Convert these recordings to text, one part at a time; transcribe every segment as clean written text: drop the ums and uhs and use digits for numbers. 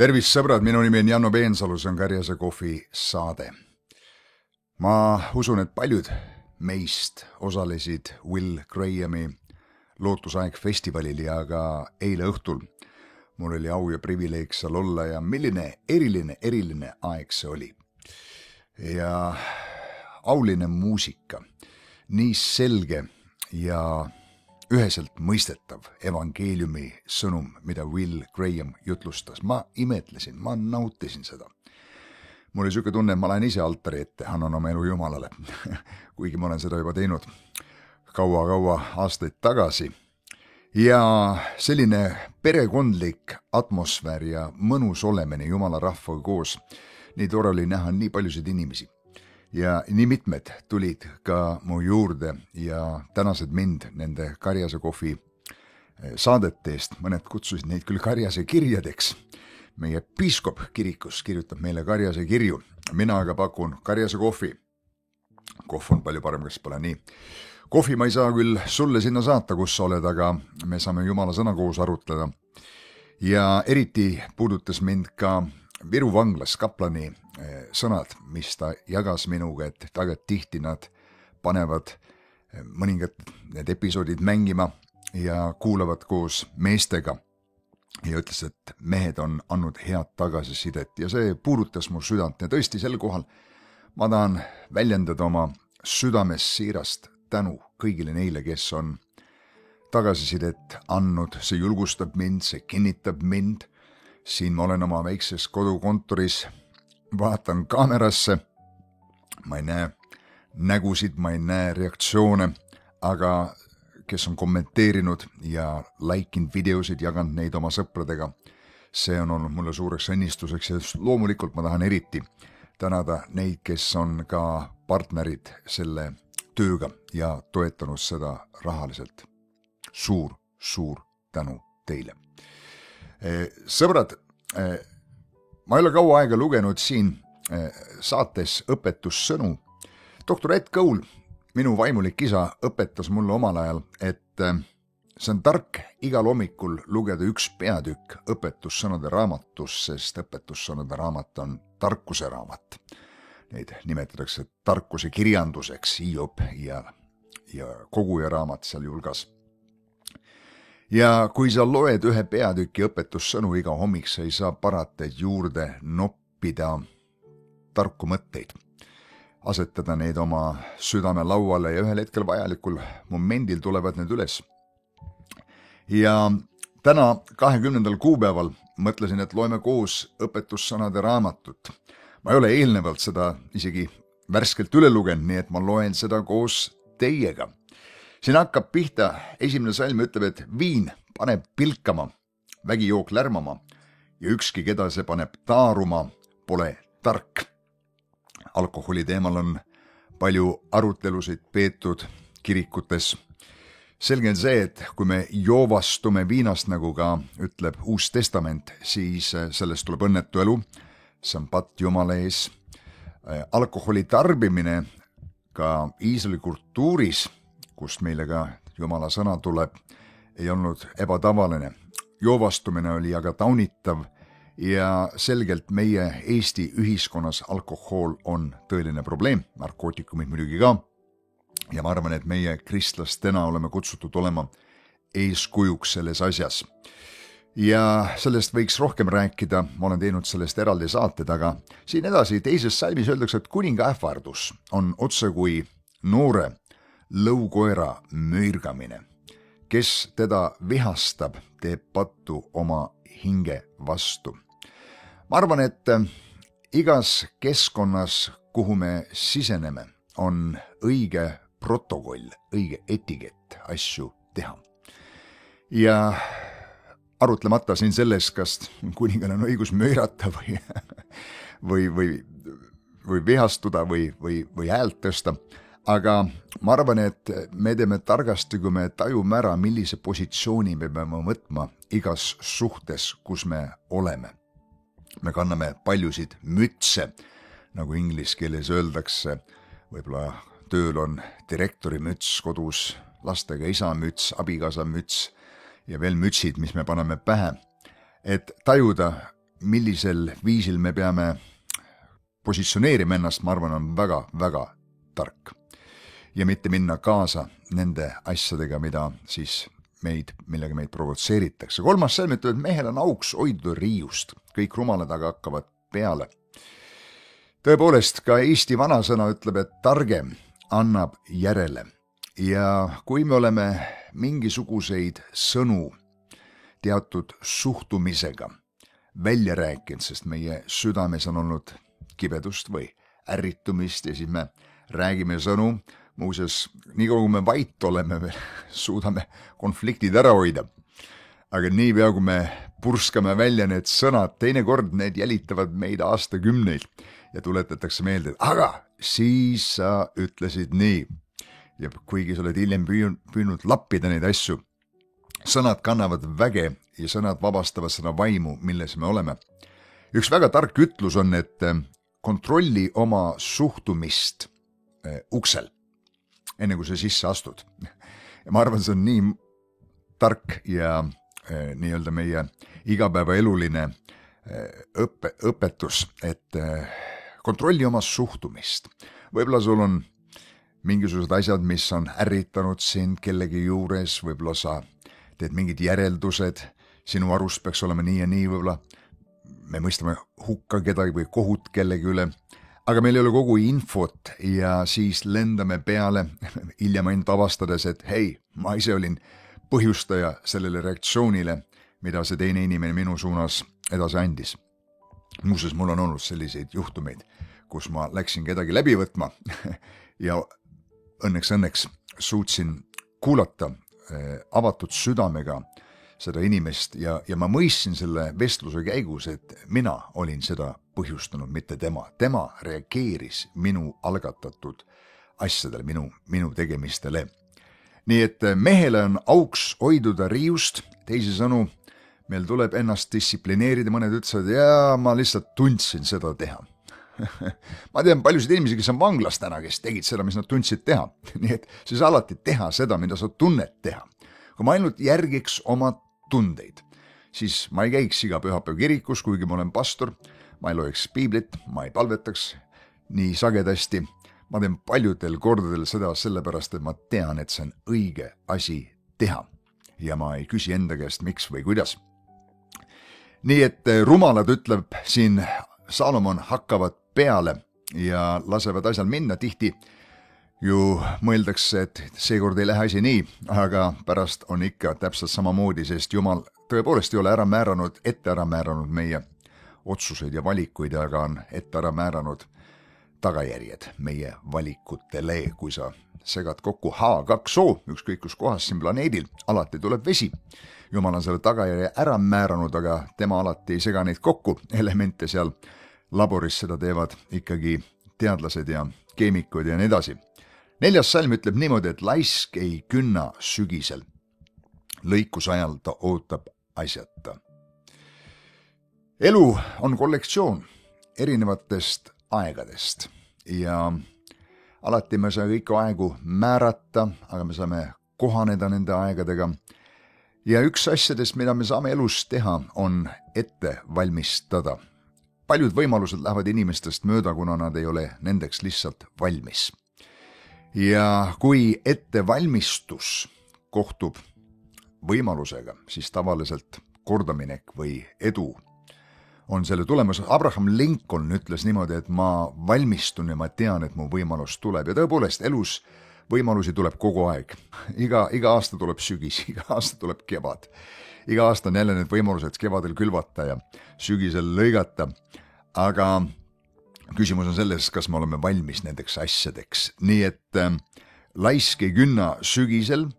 Tervist sõbrad, minu nimi on Janno Peensalu, see on Karjase kohvi saade. Ma usun, et paljud meist osalesid Will Grahami Lootusaeg festivalil ja ka eile õhtul mul oli au ja privileeg seal olla ja milline eriline aeg see oli. Ja auline muusika, nii selge ja üheselt mõistetav evangeeliumi sõnum, mida Will Graham jutlustas. Ma imetlesin, ma nautisin seda. Mul oli siuke tunne, et ma lähen ise altari ette, annan oma elu Jumalale, kuigi ma olen seda juba teinud kaua aastaid tagasi. Ja selline perekondlik atmosfäär ja mõnus olemine Jumala rahvaga koos, nii tore oli näha nii paljusid inimesi. Ja nii mitmed tulid ka mu juurde ja tänasid mind nende Karjase kohvi saadete eest. Mõned kutsusid neid küll Karjase kirjadeks. Meie piiskop kirikus kirjutab meile Karjase kirju. Mina aga pakun Karjase kohvi. Kohv on palju parem, kes pole nii. Kohvi ma ei saa küll sulle sinna saata, kus sa oled, aga me saame Jumala sõna koos arutleda. Ja eriti puudutas mind ka Viru vanglas kaplani sõnad, mis ta jagas minuga, et väga tihti nad panevad mõningad need episoodid mängima ja kuulavad koos meestega. Ja ütles, et mehed on andnud head tagasisidet ja see puudutas mu südant. Ja tõesti sel kohal ma tahan väljendada oma südames siirast tänu kõigile neile, kes on tagasisidet andnud. See julgustab mind, see kinnitab mind. Siin ma olen oma väikses kodukontoris, vaatan kaamerasse, ma ei näe nägusid, ma ei näe reaktsioone, aga kes on kommenteerinud ja laikinud videosid, jaganud neid oma sõpradega, see on olnud mulle suureks õnnistuseks ja loomulikult ma tahan eriti tänada neid, kes on ka partnerid selle tööga ja toetanud seda rahaliselt. Suur tänu teile. Sõbrad, ma ei ole kaua aega lugenud siin saates õpetussõnu. Doktor Ed Cole, minu vaimulik isa, õpetas mulle omal ajal, et see on tark igal hommikul lugeda üks peatükk õpetussõnade raamatust, sest õpetussõnade raamat on tarkuse raamat. Neid nimetatakse tarkuse kirjanduseks, Hiob ja koguja raamat seal julgas. Ja kui sa loed ühe peatüki õpetussõnu iga hommik, sa ei saa parata juurde noppida tarku mõtteid, asetada neid oma südame lauale ja ühel hetkel vajalikul momendil tulevad need üles. Ja täna 20. kuupäeval mõtlesin, et loeme koos õpetussõnade raamatut. Ma ei ole eelnevalt seda isegi värskelt üle lugenud, nii et ma loen seda koos teiega. Siin hakkab pihta, esimene salm ütleb, et viin paneb pilkama, vägijook lärmama ja ükski, keda see paneb taaruma, pole tark. Alkoholi teemal on palju arutelusid peetud kirikutes. Selge on see, et kui me joovastume viinast, nagu ka ütleb Uus Testament, siis sellest tuleb õnnetu elu. See on patt Jumala ees. Alkoholi tarbimine ka Iisraeli kultuuris, kust meile ka Jumala sõna tuleb, ei olnud ebatavaline. Joovastumine oli aga taunitav ja selgelt meie Eesti ühiskonnas alkohol on tõeline probleem, narkootikumid muidugi ka. Ja ma arvan, et meie kristlastena oleme kutsutud olema eeskujuks selles asjas. Ja sellest võiks rohkem rääkida, ma olen teinud sellest eraldi saated, aga siin edasi teises salmis öeldakse, et kuninga ähvardus on otse kui noore lõukoera müürgamine. Kes teda vihastab, teeb pattu oma hinge vastu. Ma arvan, et igas keskkonnas, kuhu me siseneme, on õige protokoll, õige etikett asju teha. Ja arutlemata siin selles, kas kuningal on õigus möirata või vihastuda või häält tõsta. Aga ma arvan, et me teeme targasti, kui me tajume ära, millise positsiooni me peame võtma igas suhtes, kus me oleme. Me kanname paljusid mütse, nagu inglise keeles öeldakse, võib-olla tööl on direktori müts, kodus lastega isa müts, abikaasa müts ja veel mütsid, mis me paneme pähe, et tajuda, millisel viisil me peame positsioneerima ennast, ma arvan, on väga-väga tark. Ja mitte minna kaasa nende asjadega, millega meid provotseeritakse. 3. salm ütleb, et mehel on auks hoiduda riiust, kõik rumalad aga hakkavad peale. Tõepoolest, ka Eesti vanasõna ütleb, et targem annab järele. Ja kui me oleme mingisuguseid sõnu teatud suhtumisega välja rääkinud, sest meie südames on olnud kibedust või ärritumist ja siis me räägime sõnu, muuseas, nii kui me vait oleme, me suudame konfliktid ära hoida. Aga niipea, kui me purskame välja need sõnad, teinekord need jälitavad meid aastakümneid ja tuletatakse meelde, et aga siis sa ütlesid nii. Ja kuigi sa oled hiljem püüdnud lappida neid asju, sõnad kannavad väge ja sõnad vabastavad seda vaimu, milles me oleme. Üks väga tark ütlus on, et kontrolli oma suhtumist uksel, enne kui sa sisse astud. Ja ma arvan, see on nii tark ja nii-öelda meie igapäevaeluline õpetus, et kontrolli oma suhtumist. Võib-olla sul on mingisugused asjad, mis on ärritanud sind kellegi juures, võib-olla sa teed mingid järeldused, sinu arust peaks olema nii ja nii, võib-olla me mõistame hukka kedagi või kohut kellegi üle, aga meil ei ole kogu infot ja siis lendame peale hiljem ainult avastades, et hei, ma ise olin põhjustaja sellele reaktsioonile, mida see teine inimene minu suunas edasi andis. Muuseas, mul on olnud selliseid juhtumeid, kus ma läksin kedagi läbi võtma ja õnneks suutsin kuulata avatud südamega seda inimest ja ma mõistsin selle vestluse käigus, et mina olin seda põhjustanud, mitte tema. Tema reageeris minu algatatud asjadele, minu tegemistele. Nii et mehele on auks hoiduda riiust, teisisõnu, meil tuleb ennast distsiplineerida, mõned ütlesid, ja ma lihtsalt tundsin seda teha. Ma tean paljusid inimesi, kes on vanglas täna, kes tegid seda, mis nad tundsid teha. Nii et siis alati teha seda, mida sa tunned teha. Kui ma ainult järgiks oma tundeid, siis ma ei käiks iga pühapäev kirikus, kuigi ma olen pastor, ma ei loeks piiblit, ma ei palvetaks nii sagedasti. Ma teen paljudel kordadel seda sellepärast, et ma tean, et see on õige asi teha ja ma ei küsi enda käest, miks või kuidas. Nii et rumalad, ütleb siin Salomon, hakkavad peale ja lasevad asjal minna. Tihti ju mõeldakse, et seekord ei lähe asi nii, aga pärast on ikka täpselt samamoodi, sest Jumal tõepoolest ei ole ette ära määranud meie otsuseid ja valikuid, aga on ette ära määranud tagajärjed meie valikutele. Kui sa segad kokku H2O, ükskõik kus kohas siin planeedil, alati tuleb vesi. Jumal on selle tagajärje ära määranud, aga tema alati ei sega neid kokku. Elemente seal laboris seda teevad ikkagi teadlased ja keemikud ja nii edasi. 4. salm ütleb niimoodi, et laisk ei künna sügisel. Lõikuse ajal ta ootab asjata. Elu on kollektsioon erinevatest aegadest ja alati me saame kõiki aegu määrata, aga me saame kohaneda nende aegadega. Ja üks asjadest, mida me saame elus teha, on ette valmistada. Paljud võimalused lähevad inimestest mööda, kuna nad ei ole nendeks lihtsalt valmis. Ja kui ettevalmistus kohtub võimalusega, siis tavaliselt kordaminek või edu on selle tulemus. Abraham Lincoln ütles niimoodi, et ma valmistun ja ma tean, et mu võimalus tuleb. Ja tõepoolest, elus võimalusi tuleb kogu aeg. Iga aasta tuleb sügis, iga aasta tuleb kevad. Iga aasta on jälle need võimalused kevadel külvata ja sügisel lõigata. Aga küsimus on selles, kas me oleme valmis nendeks asjadeks. Nii et laisk ei künna sügisel,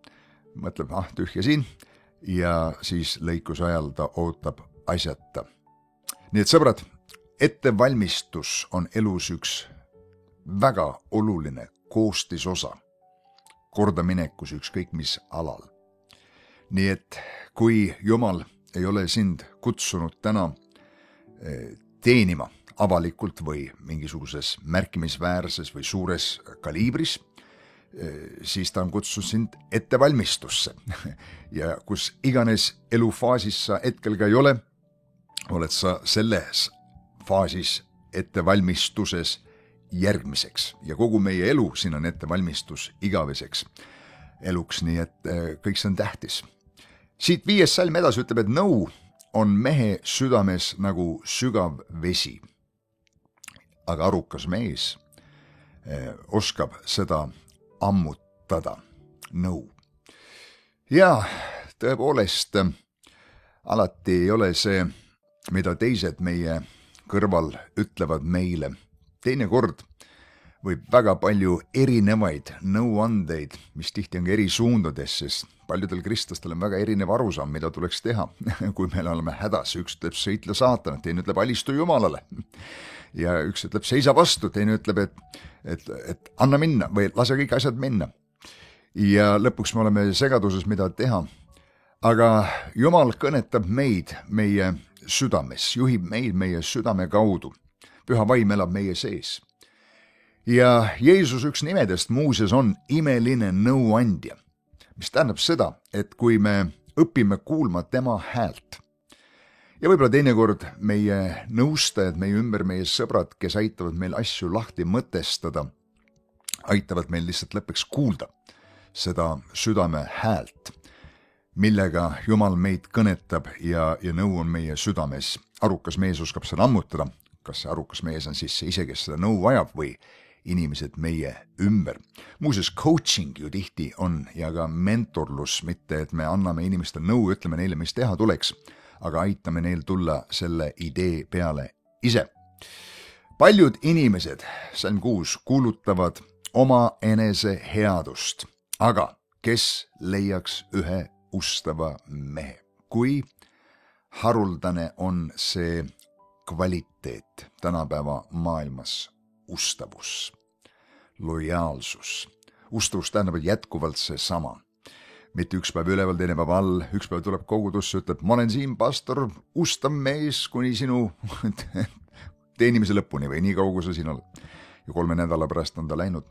mõtleb, tühja siin, ja siis lõikuse ajal ta ootab asjata. Nii et sõbrad, ettevalmistus on elus üks väga oluline koostisosa kordaminekus ükskõik mis alal. Nii et kui Jumal ei ole sind kutsunud täna teenima avalikult või mingisuguses märkimisväärses või suures kaliibris, siis ta on kutsunud sind ettevalmistusse. Ja kus iganes elufaasis sa hetkel ka ei ole, oled sa selles faasis ettevalmistuses järgmiseks ja kogu meie elu siin on ettevalmistus igaveseks eluks, nii et kõik see on tähtis. Siit 5. salm edasi ütleb, et nõu on mehe südames nagu sügav vesi, aga arukas mees oskab seda ammutada, nõu. Ja tõepoolest, alati ei ole see, mida teised meie kõrval ütlevad meile. Teinekord võib väga palju erinevaid nõuandeid, mis tihti on ka eri suundades, sest paljudel kristlastel on väga erinev arusaam, mida tuleks teha, kui meil oleme hädas. Üks ütleb sõitle saatanat, teine ütleb alistu Jumalale. Ja üks ütleb seisa vastu, teine ütleb, et anna minna või lase kõik asjad minna. Ja lõpuks me oleme segaduses, mida teha. Aga Jumal kõnetab meid meie südames, juhib meid meie südame kaudu. Püha vaim elab meie sees. Ja Jeesus üks nimedest muuseas on imeline nõuandja, mis tähendab seda, et kui me õpime kuulma tema häält ja võib-olla teinekord meie nõustajad, meie ümber, meie sõbrad, kes aitavad meil asju lahti mõtestada, aitavad meil lihtsalt lõpuks kuulda seda südame häält, millega Jumal meid kõnetab ja nõu on meie südames. Arukas mees oskab seda ammutada. Kas see arukas mees on siis see ise, kes seda nõu vajab või inimesed meie ümber. Muuseas, coaching ju tihti on ja ka mentorlus, mitte et me anname inimestele nõu, ütleme neile, mis teha tuleks, aga aitame neil tulla selle idee peale ise. Paljud inimesed, salm 6, kuulutavad oma enese headust, aga kes leiaks ühe ustava mehe? Kui haruldane on see kvaliteet tänapäeva maailmas? Ustavus, lojaalsus. Ustavus tähendab, et jätkuvalt see sama. Mitte üks päev üleval, teine päev all, üks päev tuleb kogudusse, ütleb, ma olen siin, pastor, ustav mees kuni sinu teenimise lõpuni või nii kaua, kui sa siin oled. Ja 3 nädala pärast on ta läinud.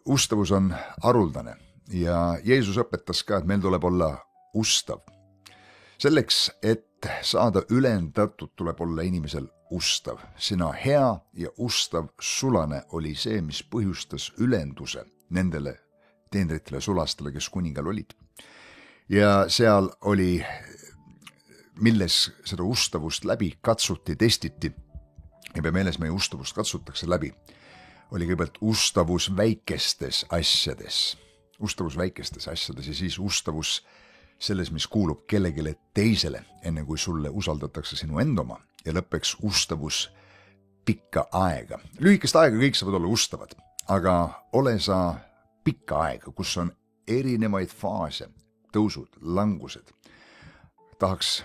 Ustavus on haruldane ja Jeesus õpetas ka, et meil tuleb olla ustav. Selleks, et saada ülendatud, tuleb olla inimesel ustav. Sina hea ja ustav sulane oli see, mis põhjustas ülenduse nendele teenritele sulastele, kes kuningal olid. Ja seal oli, milles seda ustavust läbi katsuti, testiti. Ja pea meeles, meie ustavust katsutakse läbi. Oli kõigepealt ustavus väikestes asjades. Ustavus väikestes asjades ja siis ustavus selles, mis kuulub kellegile teisele, enne kui sulle usaldatakse sinu endoma ja lõppeks ustavus pikka aega. Lühikest aega kõik saavad olla ustavad, aga ole sa pikka aega, kus on erinevaid faase, tõusud, langused. Tahaks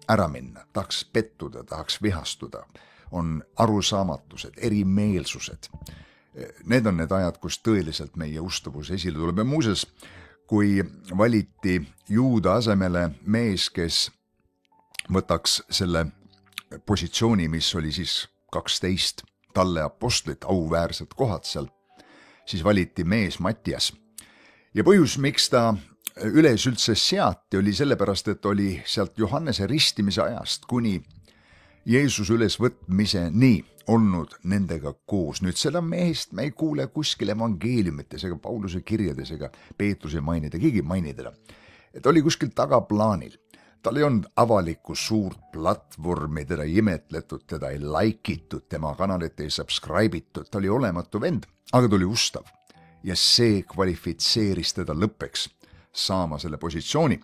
ära minna, tahaks pettuda, tahaks vihastuda, on arusaamatused, erimeelsused. Need on need ajad, kus tõeliselt meie ustavus esile tuleb. Ja muuseas, kui valiti Juuda asemele mees, kes võtaks selle positsiooni, mis oli siis 12 talle apostlit, auväärsed kohad seal, siis valiti mees Mattias. Ja põhjus, miks ta üles üldse seati, oli sellepärast, et oli sealt Johannese ristimise ajast kuni Jeesus ülesvõtmiseni olnud nendega koos. Nüüd seda mehest me ei kuule kuskil evangeeliumites ega Pauluse kirjades ega Peetruse mainida, keegi mainida. Et oli kuskil tagaplaanil. Tal ei olnud avalikku suurt platvormi, teda ei imetletud, teda ei laikitud, tema kanalit ei subscribe'itud, ta oli olematu vend, aga ta oli ustav. Ja see kvalifitseeris teda lõppeks saama selle positsiooni.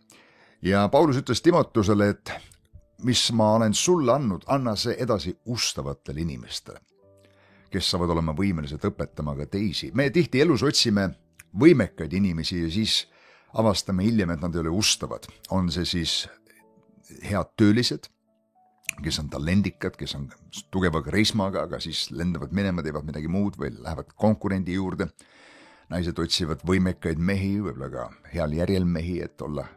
Ja Paulus ütles Timotusele, et mis ma olen sulle andnud, anna see edasi ustavatele inimestele, kes saavad olema võimelised õpetama ka teisi. Me tihti elus otsime võimekaid inimesi ja siis avastame hiljem, et nad ei ole ustavad. On see siis head töölised, kes on talendikad, kes on tugeva karismaga, aga siis lendavad minema, teevad midagi muud või lähevad konkurendi juurde. Naised otsivad võimekaid mehi, võib-olla ka heal järjel mehi, et olla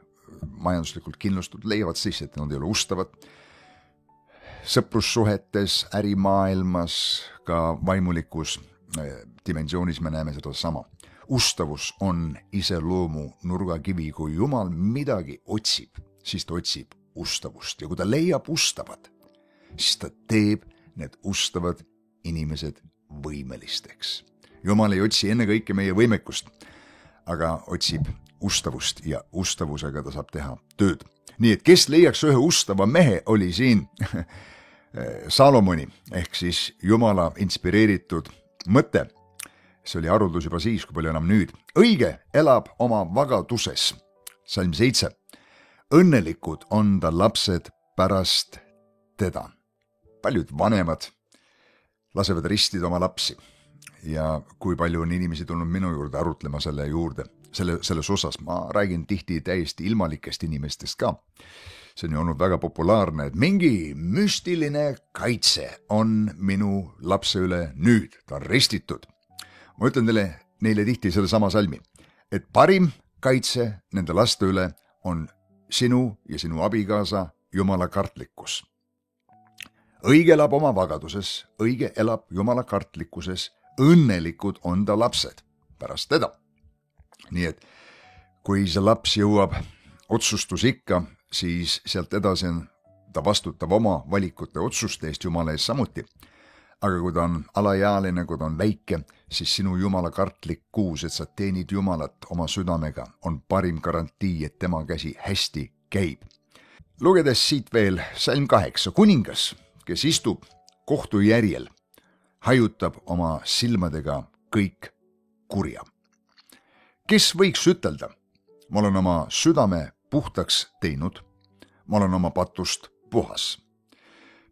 majanduslikult kindlustatud, leiavad siis, et nad ei ole ustavad. Sõprussuhetes, ärimaailmas, ka vaimulikus dimensioonis me näeme seda sama. Ustavus on iseloomu nurgakivi, kui Jumal midagi otsib, siis ta otsib ustavust ja kui ta leiab ustavad, siis ta teeb need ustavad inimesed võimelisteks. Jumal ei otsi ennekõike meie võimekust, aga otsib ustavust ja ustavusega ta saab teha tööd. Nii et kes leiaks ühe ustava mehe, oli siin Salomoni ehk siis Jumala inspireeritud mõte. See oli haruldus juba siis, kui palju enam nüüd. Õige elab oma vagaduses. Salm 7. Õnnelikud on ta lapsed pärast teda. Paljud vanemad lasevad ristida oma lapsi ja kui palju on inimesi tulnud minu juurde arutlema selles osas. Ma räägin tihti täiesti ilmalikest inimestest ka. See on ju olnud väga populaarne, et mingi müstiline kaitse on minu lapse üle nüüd. Ta on ristitud. Ma ütlen neile tihti selle sama salmi, et parim kaitse nende laste üle on sinu ja sinu abikaasa Jumala kartlikkus. Õige elab oma vagaduses, õige elab Jumala kartlikkuses, õnnelikud on ta lapsed pärast teda. Nii et kui see laps jõuab otsustusikka, siis sealt edasi on ta vastutab oma valikute otsuste eest Jumala ees samuti. Aga kui ta on alaealine, kui ta on väike, siis sinu Jumala kartlikkuus, et sa teenid Jumalat oma südamega, on parim garantii, et tema käsi hästi käib. Lugedes siit veel salm 8. Kuningas, kes istub kohtu järjel, hajutab oma silmadega kõik kurja. Kes võiks ütelda, ma olen oma südame puhtaks teinud, ma olen oma patust puhas.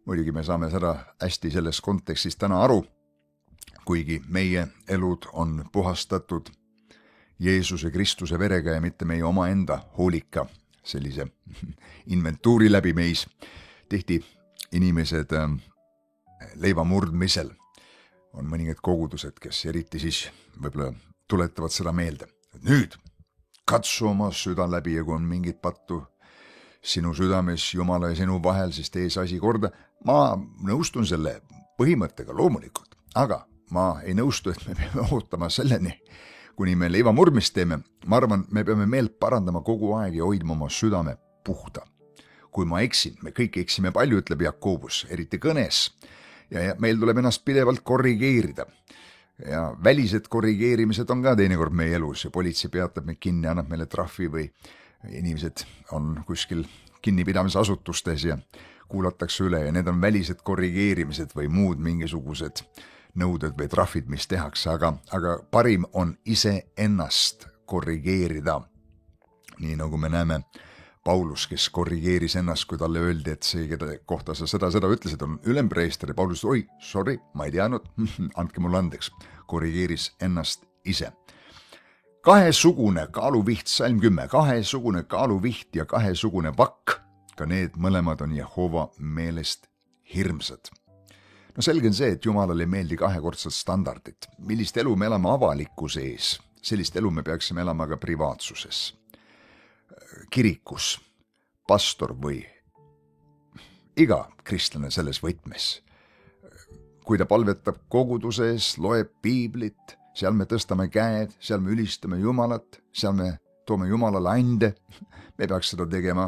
Muidugi me saame seda hästi selles kontekstis täna aru, kuigi meie elud on puhastatud Jeesuse Kristuse verega ja mitte meie omaenda hoolika sellise inventuuri läbi meis. Tihti inimesed leiva murdmisel on mõningad kogudused, kes eriti siis võib-olla tuletavad seda meelde. Nüüd katsu oma süda läbi ja kui on mingit pattu sinu südames Jumala ja sinu vahel, siis tee see asi korda. Ma nõustun selle põhimõttega loomulikult, aga ma ei nõustu, et me peame ootama selleni, kuni me leiva murdmist teeme. Ma arvan, me peame meelt parandama kogu aeg ja hoidma oma südame puhta. Kui ma eksin, me kõik eksime palju, ütleb Jakobus, eriti kõnes. Ja meil tuleb ennast pidevalt korrigeerida. Ja välised korrigeerimised on ka teinekord meie elus ja politsei peatab meid kinni, annab meile trahvi või inimesed on kuskil kinnipidamisasutustes ja kuulatakse üle ja need on välised korrigeerimised või muud mingisugused nõuded või trahvid, mis tehakse, aga parim on iseennast korrigeerida. Nii nagu me näeme Paulus, kes korrigeeris ennast, kui talle öeldi, et see, keda kohta sa seda ütlesid, on ülempreester ja Paulus, oi, sorry, ma ei teadnud, andke mulle andeks, korrigeeris ennast ise. Kahesugune kaaluviht, salm 10, kahesugune kaaluviht ja kahesugune vakk, ka need mõlemad on Jehova meelest hirmsad. No selge on see, et Jumalale ei meeldi kahekordsed standardid. Millist elu me elame avalikkuse ees, sellist elu me peaksime elama ka privaatsuses. Kirikus, pastor või iga kristlane selles võtmes. Kui ta palvetab koguduses, loeb piiblit, seal me tõstame käed, seal me ülistame Jumalat, seal me toome Jumalale ande. Me peaks seda tegema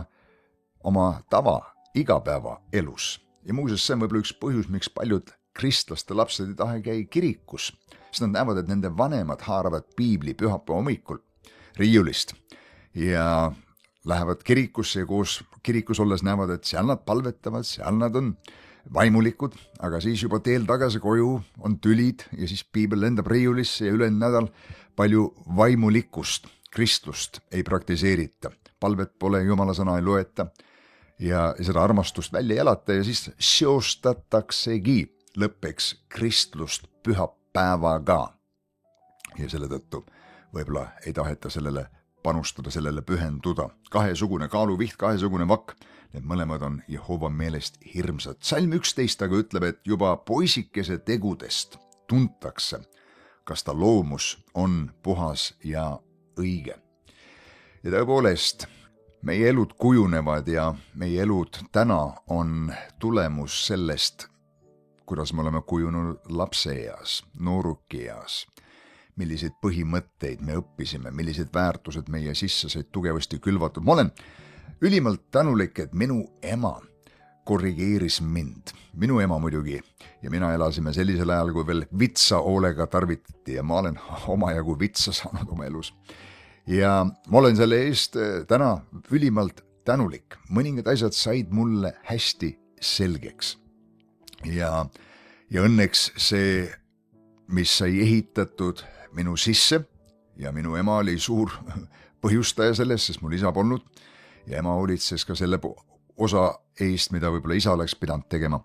oma tava igapäeva elus. Ja muuseas, see on võib-olla üks põhjus, miks paljud kristlaste lapsed ei taha käia kirikus. Sest nad näevad, et nende vanemad haaravad piibli pühapäeva hommikul riiulist ja lähevad kirikusse ja koos kirikus olles näevad, et seal nad palvetavad, seal nad on vaimulikud, aga siis juba teel tagasi koju on tülid ja siis piibel lendab riiulisse ja ülejäänud nädal palju vaimulikkust, kristlust ei praktiseerita. Palvet pole, Jumala sõna ei loeta ja seda armastust välja ei elata ja siis seostataksegi lõppeks kristlust pühapäevaga. Ja selle tõttu võib-olla ei taheta sellele panustada, sellele pühenduda. Kahesugune kaaluviht, kahesugune vakk, need mõlemad on Jehova meelest hirmsad. Salm 11 aga ütleb, et juba poisikese tegudest tuntakse, kas ta loomus on puhas ja õige. Ja tõepoolest, meie elud kujunevad ja meie elud täna on tulemus sellest, kuidas me oleme kujunud lapseeas, noorukieas, milliseid põhimõtteid me õppisime, millised väärtused meie sisse said tugevasti külvatud. Ma olen ülimalt tänulik, et minu ema korrigeeris mind. Minu ema muidugi ja mina elasime sellisel ajal, kui veel vitsa hoolega tarvitati ja ma olen omajagu vitsa saanud oma elus. Ja ma olen selle eest täna ülimalt tänulik. Mõningad asjad said mulle hästi selgeks. Ja õnneks see, mis sai ehitatud minu sisse ja minu ema oli suur põhjustaja sellest, sest mul isa polnud ja ema hoolitses ka selle osa eest, mida võib-olla isa oleks pidanud tegema.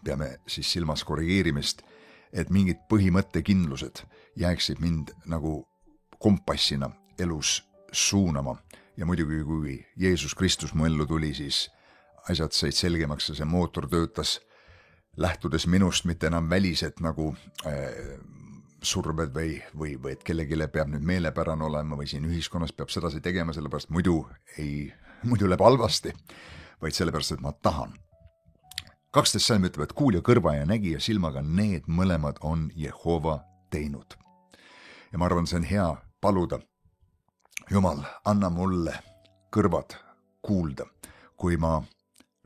Peame siis silmas korrigeerimist, et mingid põhimõttekindlused jääksid mind nagu kompassina elus suunama. Ja muidugi, kui Jeesus Kristus mu ellu tuli, siis asjad said selgemaks ja see mootor töötas lähtudes minust, mitte enam välised nagu surved või et kellegile peab nüüd meelepärane olema või siin ühiskonnas peab sedasi tegema, sellepärast muidu läheb halvasti, vaid sellepärast, et ma tahan. 12 salm ütleb, et kuulja kõrva ja nägija silmaga, need mõlemad on Jehova teinud. Ja ma arvan, see on hea paluda. Jumal, anna mulle kõrvad kuulda, kui ma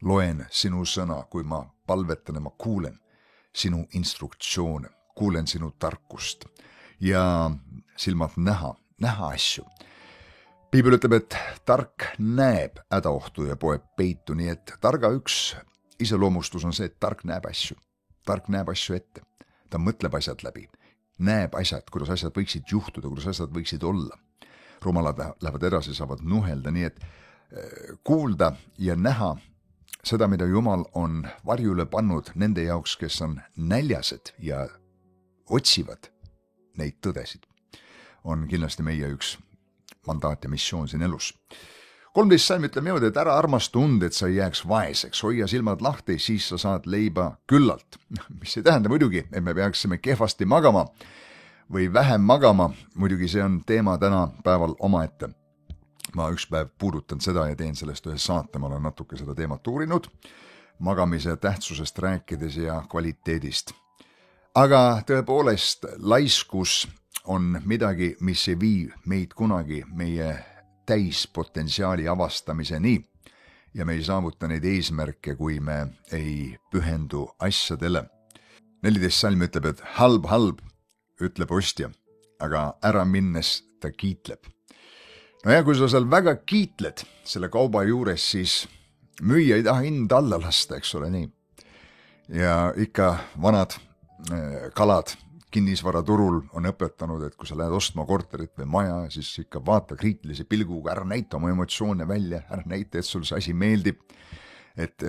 loen sinu sõna, kui ma palvetan ja ma kuulen sinu instruktsioone, kuulen sinu tarkust ja silmad näha asju. Piibel ütleb, et tark näeb hädaohtu ja poeb peitu, nii et targa üks iseloomustus on see, et tark näeb asju. Tark näeb asju ette. Ta mõtleb asjad läbi, näeb asjad, kuidas asjad võiksid juhtuda, kuidas asjad võiksid olla. Rumalad lähevad edasi, saavad nuhelda, nii et kuulda ja näha seda, mida Jumal on varjule pannud nende jaoks, kes on näljased ja otsivad neid tõdesid, on kindlasti meie üks mandaat ja missioon siin elus. 13 salm ütleb niimoodi, et ära armastu und, et sa ei jääks vaeseks, hoia silmad lahti, siis sa saad leiba küllalt. Mis ei tähenda muidugi, et me peaksime kehvasti magama või vähem magama, muidugi see on teema täna päeval omaette. Ma üks päev puudutan seda ja teen sellest ühe saate, ma olen natuke seda teemat uurinud, magamise tähtsusest rääkides ja kvaliteedist. Aga tõepoolest, laiskus on midagi, mis ei vii meid kunagi meie täispotentsiaali avastamiseni ja me ei saavuta neid eesmärke, kui me ei pühendu asjadele. 14 salm ütleb, et halb, ütleb ostja, aga ära minnes ta kiitleb. No ja kui sa seal väga kiitled selle kauba juures, siis müüja ei taha hinda alla lasta, eks ole nii. Ja ikka vanad kalad kinnisvaraturul on õpetanud, et kui sa lähed ostma korterit või maja, siis ikka vaata kriitilise pilguga, ära näita oma emotsioone välja, ära näita, et sul see asi meeldib, et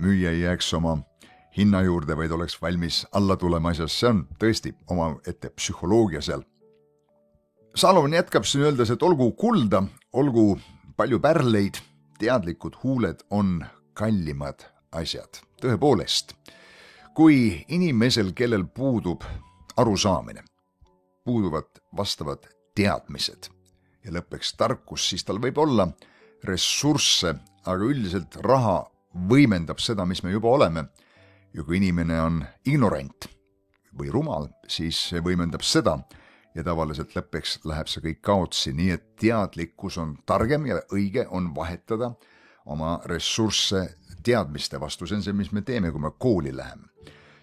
müüja ei jääks oma hinna juurde, vaid oleks valmis alla tulema asjas. See on tõesti oma ette psühholoogia seal. Salomon jätkab siin öeldes, et olgu kulda, olgu palju pärleid, teadlikud huuled on kallimad asjad. Tõepoolest, kui inimesel, kellel puudub arusaamine, puuduvad vastavad teadmised ja lõppeks tarkus, siis tal võib olla ressursse, aga üldiselt raha võimendab seda, mis me juba oleme. Ja kui inimene on ignorant või rumal, siis see võimendab seda ja tavaliselt lõppeks läheb see kõik kaotsi, nii et teadlikkus on targem ja õige on vahetada oma ressursse teadmiste vastu. See on see, mis me teeme, kui me kooli läheme.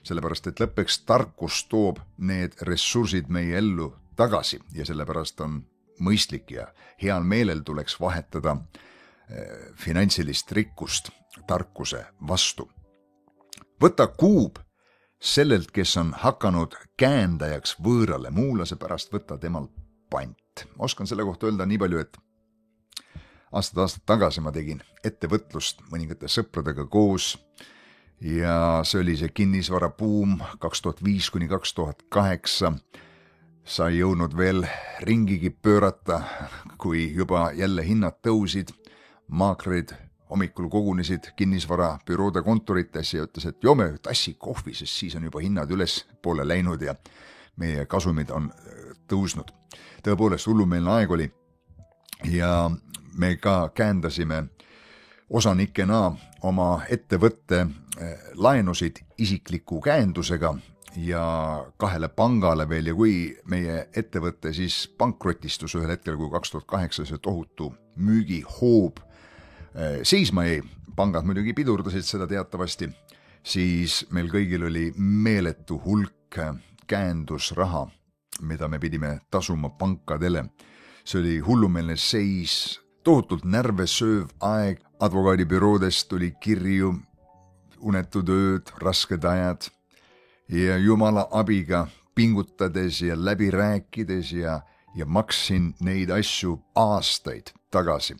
Sellepärast, et lõppeks tarkus toob need ressursid meie ellu tagasi ja sellepärast on mõistlik ja heal meelel tuleks vahetada finantsilist rikkust tarkuse vastu. Võta kuub sellelt, kes on hakanud käendajaks võõrale, muulase pärast võtta temal pant. Ma oskan selle kohta öelda nii palju, et aastad tagasi ma tegin ettevõtlust mõningate sõpradega koos ja see oli see kinnisvarabuum 2005–2008. Sa ei jõudnud veel ringigi pöörata, kui juba jälle hinnad tõusid, maakrid hommikul kogunesid kinnisvarabüroode kontorites ja ütles, et joome tassi kohvi, sest siis on juba hinnad üles poole läinud ja meie kasumid on tõusnud. Tõepoolest hullumeelne aeg oli ja me ka käendasime osanikena oma ettevõtte laenusid isikliku käendusega ja 2 pangale veel ja kui meie ettevõtte siis pankrotistus ühel hetkel, kui 2008 see tohutu müügihoob seisma jäi, pangad muidugi pidurdasid seda teatavasti, siis meil kõigil oli meeletu hulk käendusraha, mida me pidime tasuma pankadele. See oli hullumeelne seis, tohutult närve sööv aeg, advokaadibüroodest tuli kirju, unetud ööd, rasked ajad ja Jumala abiga pingutades ja läbi rääkides ja maksin neid asju aastaid tagasi.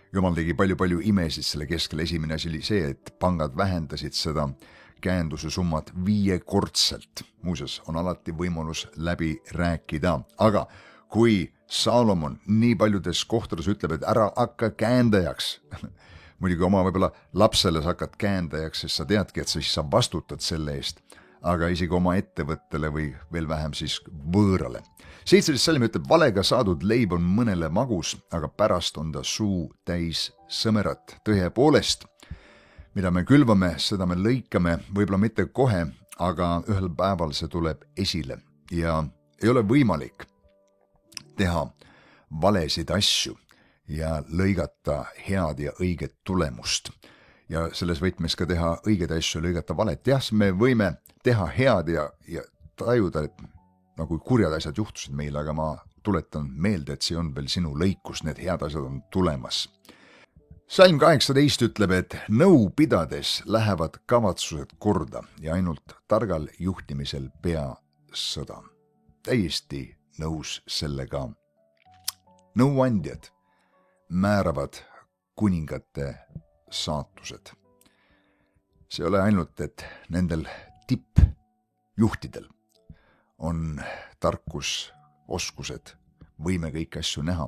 Jumal tegi palju imesid selle keskel. Esimene asi oli see, et pangad vähendasid seda käenduse summat 5-kordselt. Muuseas, on alati võimalus läbi rääkida. Aga kui Salomon nii paljudes kohtades ütleb, et ära hakka käendajaks, muidugi oma võib-olla lapsele sa hakkad käendajaks, sest sa teadki, et siis sa vastutad selle eest, aga isegi oma ettevõttele või veel vähem siis võõrale. 17 salm ütleb, valega saadud leib on mõnele magus, aga pärast on ta suu täis sõmerat. Tõepoolest, mida me külvame, seda me lõikame, võib-olla mitte kohe, aga ühel päeval see tuleb esile ja ei ole võimalik teha valesid asju ja lõigata head ja õiget tulemust. Ja selles võtmes ka teha õigeid asju ja lõigata valet. Jah, me võime teha head ja tajuda, et nagu kurjad asjad juhtusid meil, aga ma tuletan meelde, et see on veel sinu lõikus, need head asjad on tulemas. Salm 18 ütleb, et nõu pidades lähevad kavatsused korda ja ainult targal juhtimisel pea sõda. Täiesti nõus sellega. Nõuandjad määravad kuningate saatused. See ei ole ainult, et nendel tippjuhtidel on tarkus, oskused, võime kõiki asju näha,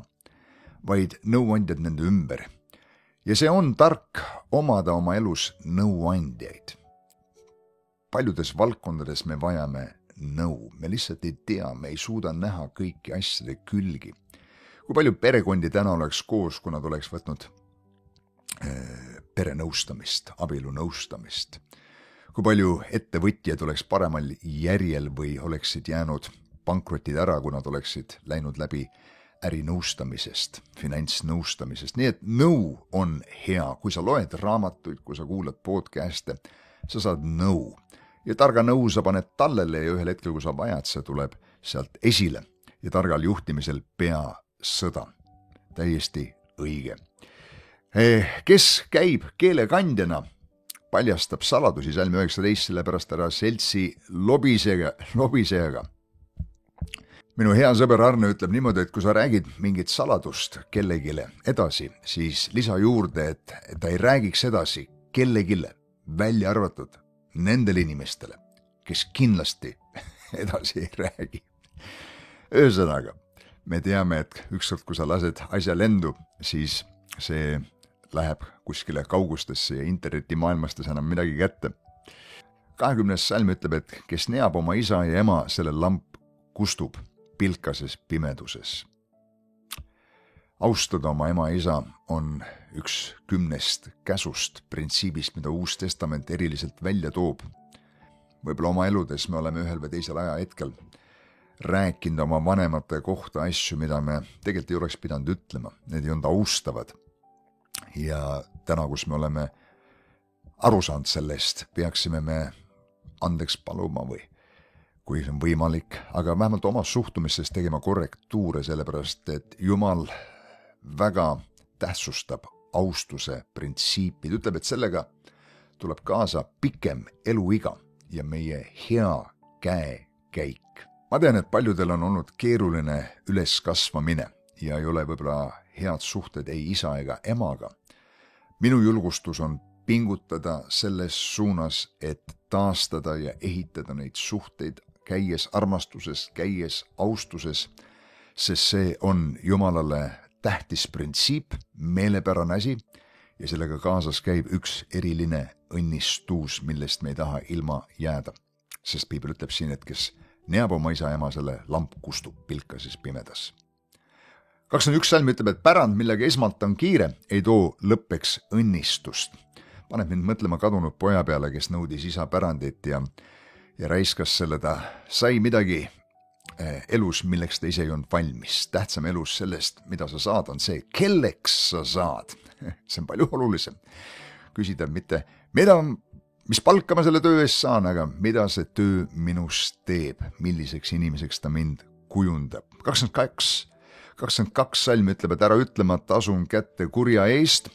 vaid nõuandjad nende ümber. Ja see on tark omada oma elus nõuandjaid. Paljudes valdkondades me vajame nõu, me lihtsalt ei tea, me ei suuda näha kõiki asjade külgi. Kui palju perekondi täna oleks koos, kui nad oleks võtnud perenõustamist, abielunõustamist. Kui palju ettevõtjad oleks paremal järjel või oleksid jäänud pankrotid ära, kui nad oleksid läinud läbi ärinõustamisest, finantsnõustamisest. Nii et nõu on hea. Kui sa loed raamatuid, kui sa kuulad podcast'e, sa saad nõu. Ja targa nõu sa paned tallele ja ühel hetkel, kui sa vajad, see tuleb sealt esile. Ja targal juhtimisel pea sõda. Täiesti õige. Kes käib keelekandjana, paljastab saladusi, salm 19, sellepärast ära seltsi lobisejaga. Minu hea sõber Arne ütleb niimoodi, et kui sa räägid mingit saladust kellegile edasi, siis lisa juurde, et ta ei räägiks edasi kellegile, välja arvatud nendele inimestele, kes kindlasti edasi ei räägi. Ühesõnaga, me teame, et ükskord, kui sa lased asja lendu, siis see läheb kuskile kaugustesse ja internetimaailmastes enam midagi kätte. 20. salm ütleb, et kes neab oma isa ja ema, selle lamp kustub pilkases pimeduses. Austada oma ema ja isa on üks 10 käsust, printsiibist, mida Uus Testament eriliselt välja toob. Võib-olla oma eludes me oleme ühel või teisel ajahetkel rääkinud oma vanemate kohta asju, mida me tegelikult ei oleks pidanud ütlema. Need ei olnud austavad. Ja täna, kus me oleme aru saanud sellest, peaksime me andeks paluma või kui see on võimalik, aga vähemalt oma suhtumistes tegema korrektuure, sellepärast et Jumal väga tähtsustab austuse printsiipi. Ta ütleb, et sellega tuleb kaasa pikem eluiga ja meie hea käekäik. Ma tean, et paljudel on olnud keeruline üleskasvamine ja ei ole võib-olla head suhted ei isa ega emaga. Minu julgustus on pingutada selles suunas, et taastada ja ehitada neid suhteid, käies armastuses, käies austuses, sest see on Jumalale tähtis printsiip, meelepärane asi ja sellega kaasas käib üks eriline õnnistus, millest me ei taha ilma jääda. Sest Piibel ütleb siin, et kes neab oma isa ja ema, selle lamp kustub pilkases pimedas. 21 salm ütleb, et pärand, millega esmalt on kiire, ei too lõppeks õnnistust. Paneb mind mõtlema kadunud poja peale, kes nõudis isa pärandit ja räiskas selle, ta sai midagi elus, milleks ta ise ei olnud valmis. Tähtsam elus sellest, mida sa saad, on see, kelleks sa saad. See on palju olulisem. Küsida mitte, mis palka ma selle töö eest saan, aga mida see töö minust teeb, milliseks inimeseks ta mind kujundab. 22 salm ütleb, et ära ütlemata asun kätte kurja eest,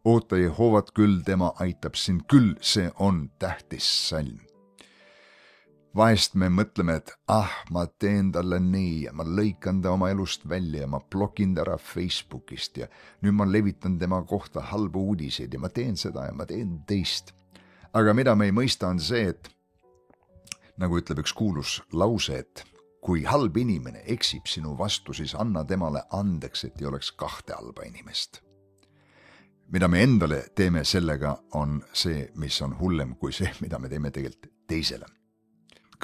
oota Jehovat küll, tema aitab sind küll, see on tähtis salm. Vahest me mõtleme, et ma teen talle nii ja ma lõikan ta oma elust välja ja ma blokin ta ära Facebookist ja nüüd ma levitan tema kohta halbu uudiseid ja ma teen seda ja ma teen teist. Aga mida me ei mõista on see, et nagu ütleb üks kuulus lause, et kui halb inimene eksib sinu vastu, siis anna temale andeks, et ei oleks 2 halba inimest. Mida me endale teeme sellega on see, mis on hullem kui see, mida me teeme tegelikult teisele.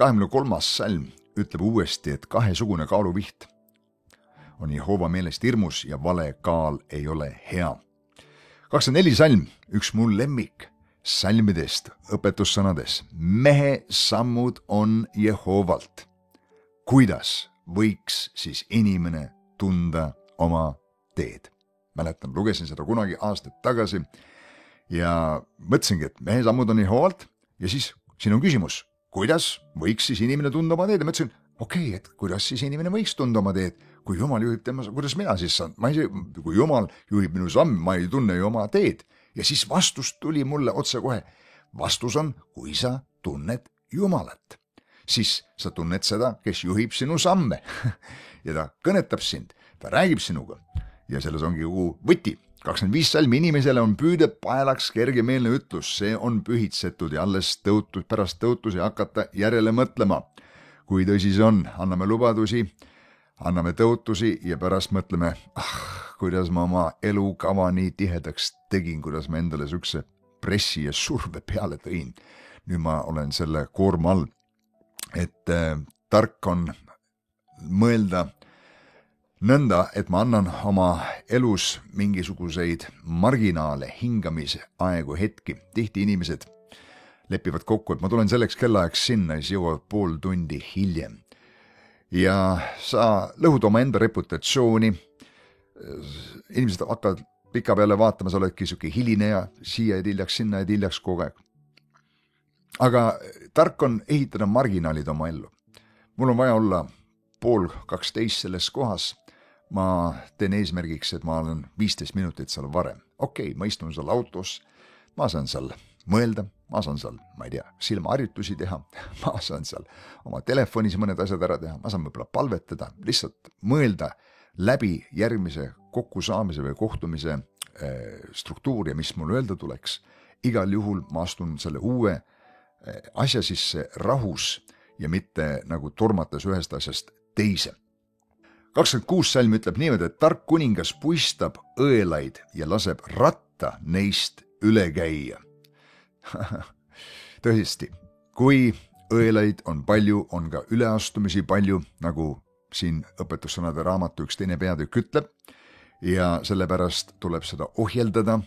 23. salm ütleb uuesti, et 2-sugune kaaluviht on Jehova meelest hirmus ja vale kaal ei ole hea. 24. salm, üks mul lemmik salmidest, õpetussõnades. Mehe sammud on Jehovalt. Kuidas võiks siis inimene tunda oma teed? Mäletan, lugesin seda kunagi aastaid tagasi ja mõtlesingi, et mehe sammud on Jehovalt ja siis siin on küsimus, kuidas võiks siis inimene tunda oma teed? Ja mõtlesin, et kuidas siis inimene võiks tunda oma teed? Kui Jumal juhib tema, kuidas mina siis saan? Kui Jumal juhib minu samm, ma ei tunne ju oma teed. Ja siis vastus tuli mulle otse kohe. Vastus on, kui sa tunned Jumalat. Siis sa tunned seda, kes juhib sinu samme. Ja ta kõnetab sind, ta räägib sinuga. Ja selles ongi kogu võti. 25 salmi inimesele on püüde paelaks kergemeelne ütlus, see on pühitsetud ja alles pärast tõutusi hakata järele mõtlema. Kui tõsi see on, anname lubadusi, anname tõutusi ja pärast mõtleme, kuidas ma oma elukava nii tihedaks tegin, kuidas ma endale sükse pressi ja surve peale tõin. Nüüd ma olen selle koorma all, et tark on mõelda nõnda, et ma annan oma elus mingisuguseid marginaale, hingamise aegu, hetki. Tihti inimesed lepivad kokku, et ma tulen selleks kellaajaks sinna ja siis jõuavad pool tundi hiljem. Ja sa lõhud oma enda reputatsiooni. Inimesed hakkavad pika peale vaatama, sa oledki siuke hiline ja siia ja hiljaks, sinna ja hiljaks kogu aeg. Aga tark on ehitada marginaalid oma ellu. Mul on vaja olla 11:30 selles kohas. Ma teen eesmärgiks, et ma olen 15 minutit seal varem. Ma istun seal autos, ma saan seal mõelda, ma saan seal, ma ei tea, silmaharjutusi teha, ma saan seal oma telefonis mõned asjad ära teha, ma saan võib-olla palvetada, lihtsalt mõelda läbi järgmise kokkusaamise või kohtumise struktuuri, mis mul öelda tuleks. Igal juhul ma astun selle uue asja sisse rahus ja mitte nagu tormates ühest asjast teise. 26 salm ütleb niimoodi, et tark kuningas puistab õelaid ja laseb ratta neist üle käia. Tõesti, kui õelaid on palju, on ka üleastumisi palju, nagu siin õpetussõnade raamatu 1 teine peatükk ütleb, ja sellepärast tuleb seda ohjeldada,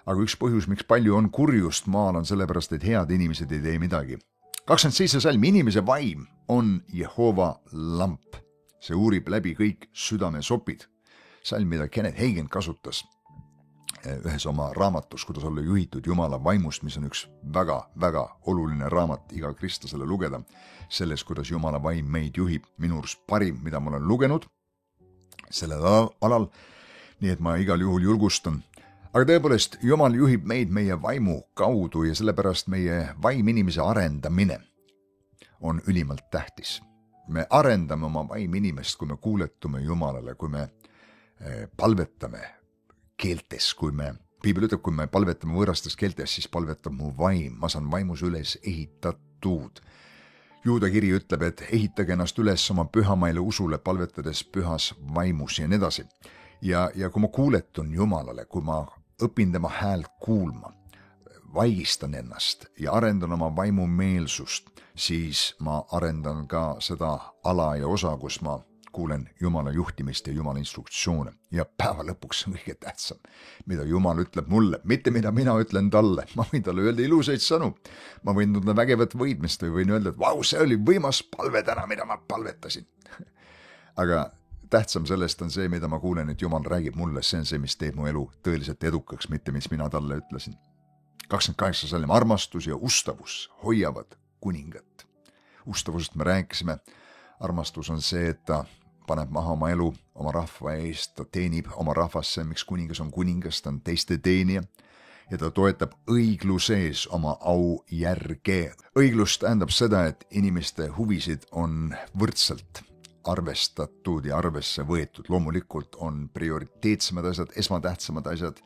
aga üks põhjus, miks palju on kurjust maal, on sellepärast, et head inimesed ei tee midagi. 27 salm, inimese vaim on Jehova lamp. See uurib läbi kõik südame sopid. Salm, mida Kenneth Hagin kasutas ühes oma raamatus, kuidas olla juhitud Jumala vaimust, mis on üks väga oluline raamat iga kristlasele lugeda, selles, kuidas Jumala vaim meid juhib. Minu arust parim, mida ma olen lugenud sellel alal, nii et ma igal juhul julgustan. Aga tõepoolest, Jumal juhib meid meie vaimu kaudu ja sellepärast meie vaim inimese arendamine on ülimalt tähtis. Me arendame oma vaim inimest, kui me kuuletume Jumalale, kui me palvetame keeltes, Piibel ütleb, kui me palvetame võõrastes keeltes, siis palvetab mu vaim, ma saan vaimus üles ehitatud. Juuda kiri ütleb, et ehitage ennast üles oma pühamaile usule, palvetades pühas vaimus ja nii edasi. Ja kui ma kuuletun Jumalale, kui ma õpin tema häält kuulma, vaigistan ennast ja arendan oma vaimu meelsust, siis ma arendan ka seda ala ja osa, kus ma kuulen Jumala juhtimist ja Jumala instruktsioone ja päeva lõpuks on kõige tähtsam, mida Jumal ütleb mulle, mitte mida mina ütlen talle. Ma võin talle öelda ilusaid sõnu, ma võin tunda vägevat võidmist või võin öelda, et vau, see oli võimas palve täna, mida ma palvetasin. Aga tähtsam sellest on see, mida ma kuulen, et Jumal räägib mulle, see on see, mis teeb mu elu tõeliselt edukaks, mitte mis mina talle ütlesin. 28 salm, armastus ja ustavus hoiavad kuningat. Ustavusest me rääkisime, armastus on see, et ta paneb maha oma elu oma rahva eest, ta teenib oma rahvasse, miks kuningas on kuningas, ta on teiste teenija ja ta toetab õigluses oma au järge. Õiglus tähendab seda, et inimeste huvisid on võrdselt arvestatud ja arvesse võetud. Loomulikult on prioriteetsemad asjad, esmatähtsamad asjad,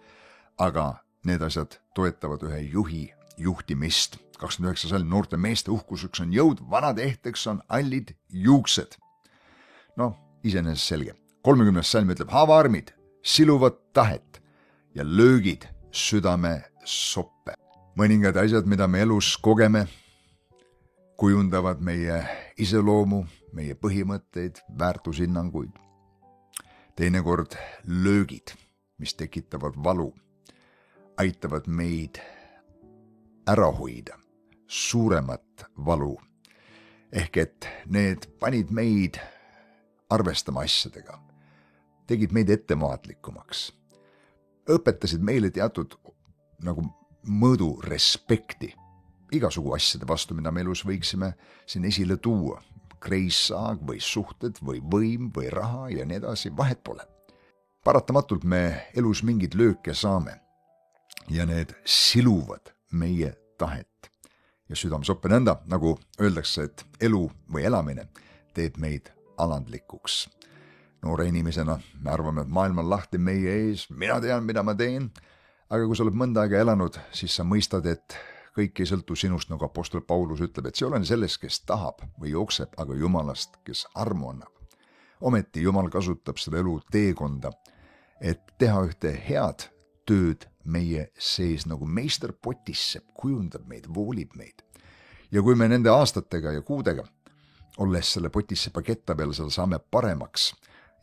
aga need asjad toetavad ühe juhi juhtimist. 29 salm, noorte meeste uhkuseks on jõud, vanade ehteks on allid juuksed. Iseenesest selge. 30 salm ütleb, haavaarmid siluvad tahet ja löögid südame soppe. Mõningad asjad, mida me elus kogeme, kujundavad meie iseloomu, meie põhimõtteid, väärtushinnanguid. Teinekord löögid, mis tekitavad valu, aitavad meid ära hoida suuremat valu. Ehk et need panid meid arvestama asjadega, tegid meid ettevaatlikumaks, õpetasid meile teatud mõõdu respekti igasugu asjade vastu, mida me elus võiksime siin esile tuua. Kreissaag või suhted või võim või raha ja nii edasi, vahet pole. Paratamatult me elus mingid lööke saame ja need siluvad meie tahet. Ja südamesoppe nõnda, nagu öeldakse, et elu või elamine teeb meid alandlikuks. Noore inimesena me arvame, et maailm on lahti meie ees, mina tean, mida ma teen, aga kui sa oled mõnda aega elanud, siis sa mõistad, et kõik ei sõltu sinust, nagu apostel Paulus ütleb, et see olen sellest, kes tahab või jookseb, aga Jumalast, kes armu annab. Ometi Jumal kasutab seda elu teekonda, et teha ühte head tööd meie sees, nagu meister potisseb, kujundab meid, voolib meid. Ja kui me nende aastatega ja kuudega, olles selle potissepa ketta peal, seal saame paremaks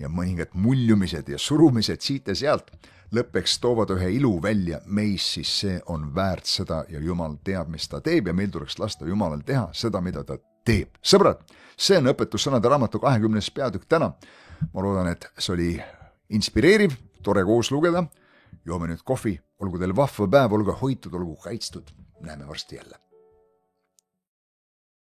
ja mõningad muljumised ja surumised siit ja sealt lõppeks toovad ühe ilu välja meis, siis see on väärt seda ja Jumal teab, mis ta teeb ja meil tuleks lasta Jumalal teha seda, mida ta teeb. Sõbrad, see on õpetussõnade raamatu 20. peatükk täna. Ma loodan, et see oli inspireeriv, tore koos lugeda. Joome nüüd kohvi, olgu teil vahva päev, olgu hoitud, olgu kaitstud. Näeme varsti jälle.